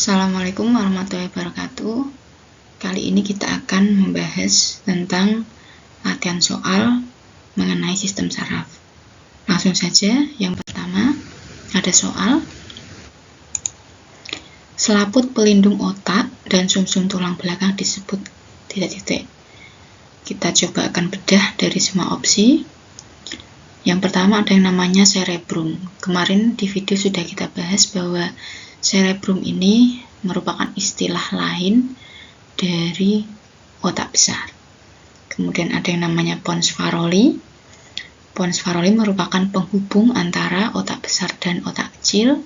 Assalamualaikum warahmatullahi wabarakatuh. Kali ini kita akan membahas tentang latihan soal mengenai sistem saraf. Langsung saja, yang pertama ada soal. Selaput pelindung otak dan sumsum tulang belakang disebut titik-titik. Kita coba akan bedah dari semua opsi. Yang pertama ada yang namanya cerebrum. Kemarin di video sudah kita bahas bahwa cerebrum ini merupakan istilah lain dari otak besar. Kemudian ada yang namanya pons faroli. Pons faroli merupakan penghubung antara otak besar dan otak kecil.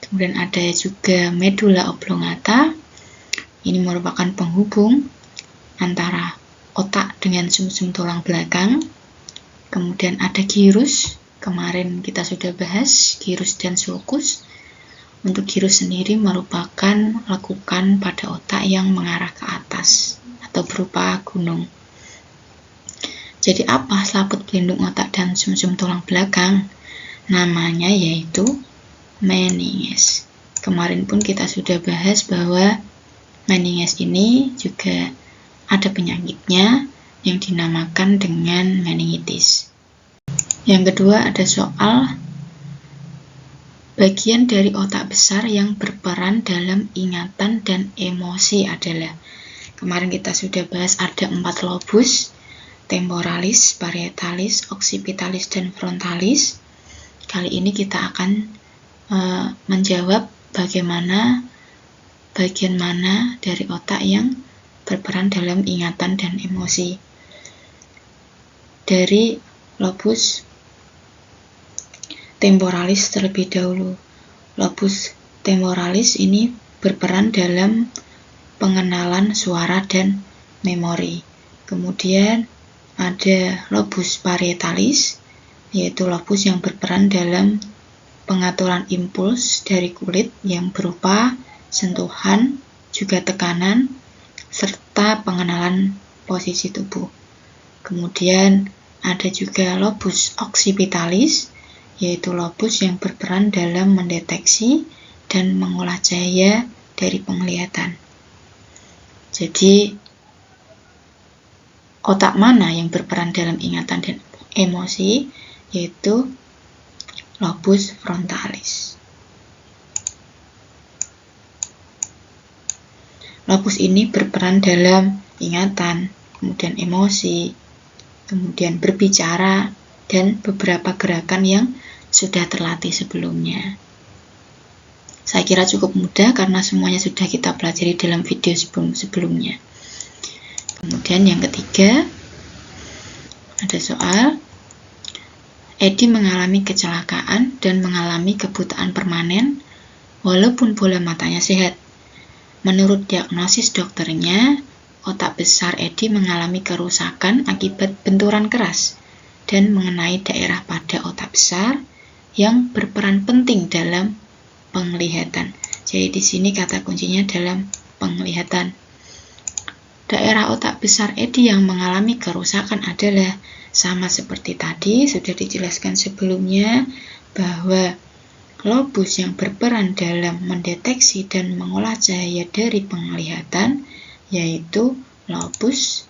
Kemudian ada juga medula oblongata. Ini merupakan penghubung antara otak dengan sumsum tulang belakang. Kemudian ada gyrus. Kemarin kita sudah bahas gyrus dan sulcus. Untuk gyrus sendiri merupakan lekukan pada otak yang mengarah ke atas atau berupa gunung. Jadi apa selaput pelindung otak dan sumsum tulang belakang? Namanya yaitu meninges. Kemarin pun kita sudah bahas bahwa meninges ini juga ada penyakitnya yang dinamakan dengan meningitis. Yang kedua ada soal bagian dari otak besar yang berperan dalam ingatan dan emosi adalah. Kemarin kita sudah bahas ada 4 lobus, temporalis, parietalis, occipitalis, dan frontalis. Kali ini kita akan menjawab bagaimana bagian mana dari otak yang berperan dalam ingatan dan emosi. Dari lobus temporalis terlebih dahulu. Lobus temporalis ini berperan dalam pengenalan suara dan memori. Kemudian ada lobus parietalis, yaitu lobus yang berperan dalam pengaturan impuls dari kulit yang berupa sentuhan, juga tekanan, serta pengenalan posisi tubuh. Kemudian ada juga lobus occipitalis, yaitu lobus yang berperan dalam mendeteksi dan mengolah cahaya dari penglihatan. Jadi, otak mana yang berperan dalam ingatan dan emosi, yaitu lobus frontalis. Lobus ini berperan dalam ingatan, kemudian emosi, kemudian berbicara, dan beberapa gerakan yang sudah terlatih sebelumnya. Saya kira cukup mudah karena semuanya sudah kita pelajari dalam video sebelumnya. Kemudian yang ketiga, ada soal. Edi mengalami kecelakaan dan mengalami kebutaan permanen walaupun bola matanya sehat. Menurut diagnosis dokternya, otak besar Edi mengalami kerusakan akibat benturan keras dan mengenai daerah pada otak besar yang berperan penting dalam penglihatan. Jadi di sini kata kuncinya dalam penglihatan. Daerah otak besar Edi yang mengalami kerusakan adalah sama seperti tadi sudah dijelaskan sebelumnya bahwa lobus yang berperan dalam mendeteksi dan mengolah cahaya dari penglihatan yaitu lobus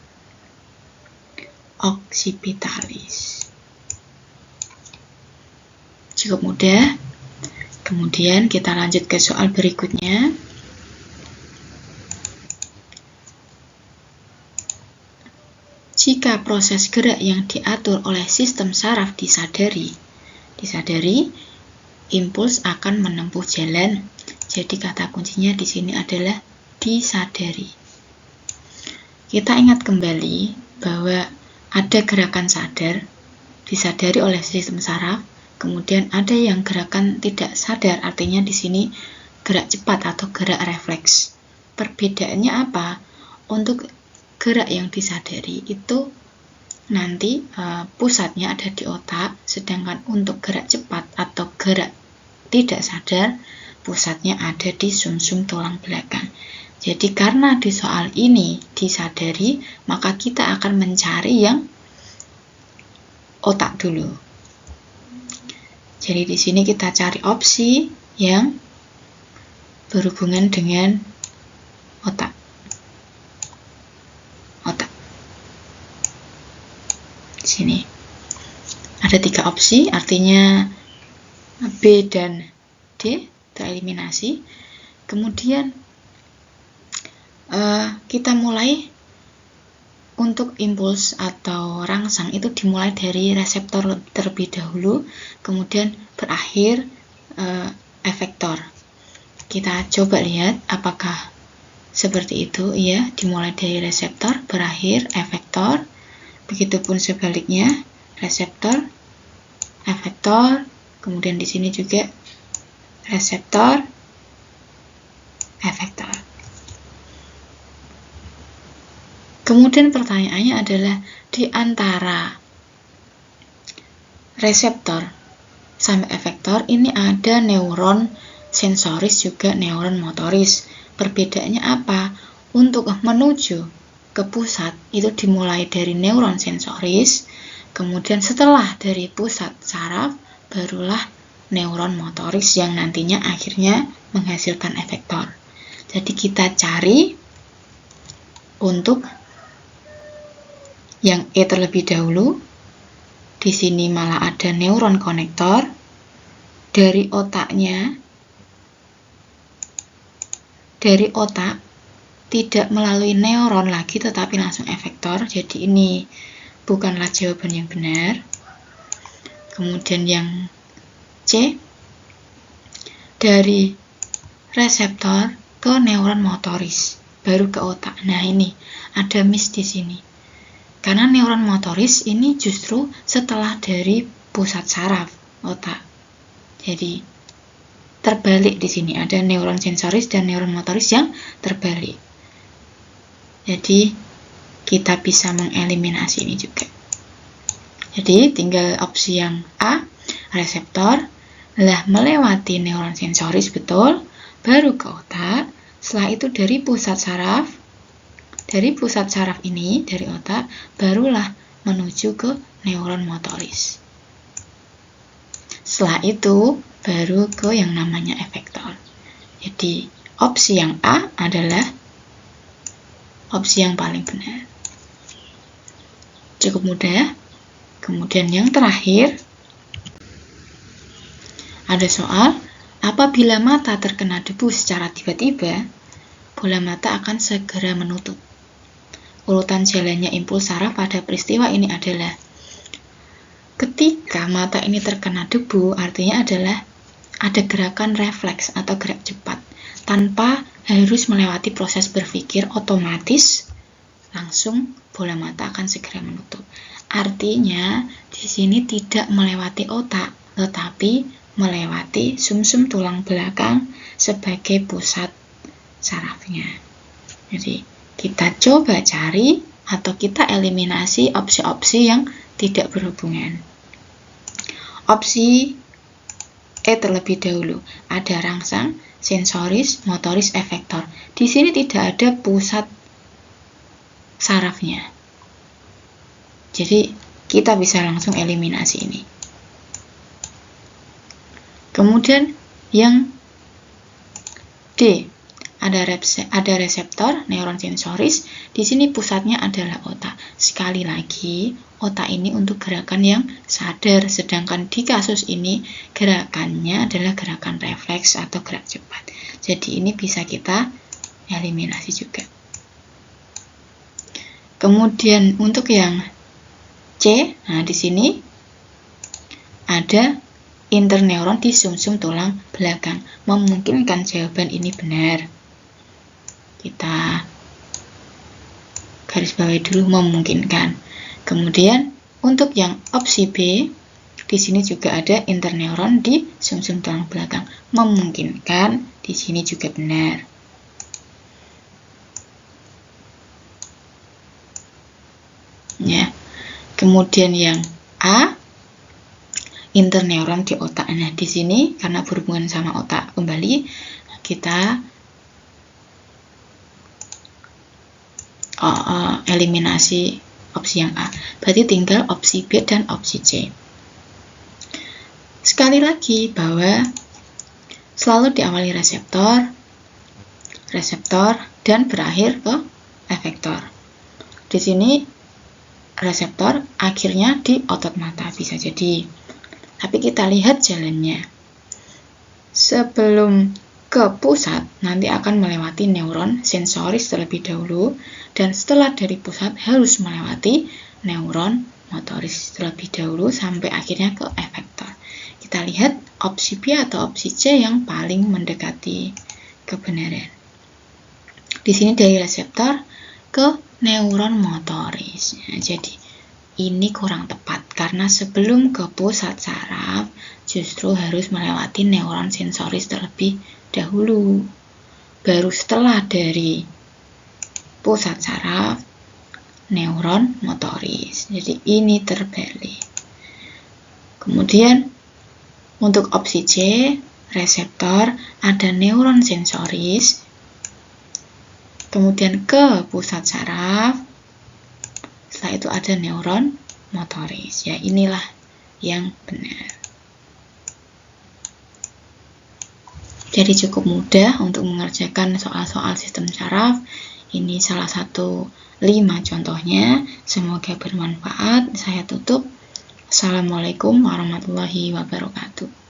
occipitalis. Cukup mudah. Kemudian kita lanjut ke soal berikutnya. Jika proses gerak yang diatur oleh sistem saraf disadari, impuls akan menempuh jalan. Jadi kata kuncinya di sini adalah disadari. Kita ingat kembali bahwa ada gerakan sadar, disadari oleh sistem saraf, kemudian ada yang gerakan tidak sadar, artinya di sini gerak cepat atau gerak refleks. Perbedaannya apa? Untuk gerak yang disadari itu nanti pusatnya ada di otak, sedangkan untuk gerak cepat atau gerak tidak sadar, pusatnya ada di sumsum tulang belakang. Jadi karena di soal ini disadari, maka kita akan mencari yang otak dulu. Jadi di sini kita cari opsi yang berhubungan dengan otak. Di sini ada 3 opsi, artinya B dan D tereliminasi. Kemudian kita mulai untuk impuls atau rangsang itu dimulai dari reseptor terlebih dahulu, kemudian berakhir efektor. Kita coba lihat apakah seperti itu. Ya, dimulai dari reseptor, berakhir efektor. Begitupun sebaliknya, reseptor, efektor, kemudian di sini juga reseptor, efektor. Kemudian pertanyaannya adalah di antara reseptor sampai efektor ini ada neuron sensoris juga neuron motoris. Perbedaannya apa? Untuk menuju ke pusat itu dimulai dari neuron sensoris, kemudian setelah dari pusat saraf barulah neuron motoris yang nantinya akhirnya menghasilkan efektor. Jadi kita cari untuk yang E terlebih dahulu. Di sini malah ada neuron konektor dari otaknya. Dari otak tidak melalui neuron lagi tetapi langsung efektor. Jadi ini bukanlah jawaban yang benar. Kemudian yang C, dari reseptor ke neuron motoris baru ke otak. Nah, ini ada miss di sini. Karena neuron motoris ini justru setelah dari pusat saraf otak. Jadi terbalik di sini, ada neuron sensoris dan neuron motoris yang terbalik. Jadi kita bisa mengeliminasi ini juga. Jadi tinggal opsi yang A, reseptor lah melewati neuron sensoris, betul, baru ke otak. Setelah itu dari pusat saraf, ini dari otak barulah menuju ke neuron motoris. Setelah itu baru ke yang namanya efektor. Jadi opsi yang A adalah opsi yang paling benar. Cukup mudah. Kemudian yang terakhir ada soal, apabila mata terkena debu secara tiba-tiba, bola mata akan segera menutup. Urutan jalannya impuls saraf pada peristiwa ini adalah ketika mata ini terkena debu, artinya adalah ada gerakan refleks atau gerak cepat tanpa harus melewati proses berpikir, otomatis langsung bola mata akan segera menutup. Artinya di sini tidak melewati otak, tetapi melewati sumsum tulang belakang sebagai pusat sarafnya. Jadi kita coba cari atau kita eliminasi opsi-opsi yang tidak berhubungan. Opsi E terlebih dahulu, ada rangsang, sensoris, motoris, efektor. Di sini tidak ada pusat sarafnya. Jadi kita bisa langsung eliminasi ini. Kemudian yang D, ada reseptor neuron sensoris. Di sini pusatnya adalah otak. Sekali lagi, otak ini untuk gerakan yang sadar, sedangkan di kasus ini gerakannya adalah gerakan refleks atau gerak cepat. Jadi ini bisa kita eliminasi juga. Kemudian untuk yang C, nah di sini ada interneuron di sumsum tulang belakang. Memungkinkan jawaban ini benar. Kita garis bawahi dulu, memungkinkan. Kemudian untuk yang opsi B, di sini juga ada interneuron di sumsum tulang belakang. Memungkinkan, di sini juga benar. Ya. Kemudian yang A, interneuron di otak. Nah, di sini karena berhubungan sama otak kembali, kita eliminasi opsi yang A. Berarti tinggal opsi B dan opsi C. Sekali lagi bahwa selalu diawali reseptor, reseptor, dan berakhir ke efektor. Di sini reseptor akhirnya di otot mata, bisa jadi. Tapi kita lihat jalannya. Sebelum ke pusat, nanti akan melewati neuron sensoris terlebih dahulu, dan setelah dari pusat harus melewati neuron motoris terlebih dahulu sampai akhirnya ke efektor. Kita lihat opsi B atau opsi C yang paling mendekati kebenaran. Di sini dari reseptor ke neuron motoris. Jadi ini kurang tepat karena sebelum ke pusat saraf justru harus melewati neuron sensoris terlebih dahulu. Baru setelah dari pusat saraf neuron motoris. Jadi ini terbalik. Kemudian untuk opsi C, reseptor ada neuron sensoris, kemudian ke pusat saraf, setelah itu ada neuron motoris. Ya, inilah yang benar. Jadi cukup mudah untuk mengerjakan soal-soal sistem saraf. Ini salah satu 5 contohnya. Semoga bermanfaat. Saya tutup. Assalamualaikum warahmatullahi wabarakatuh.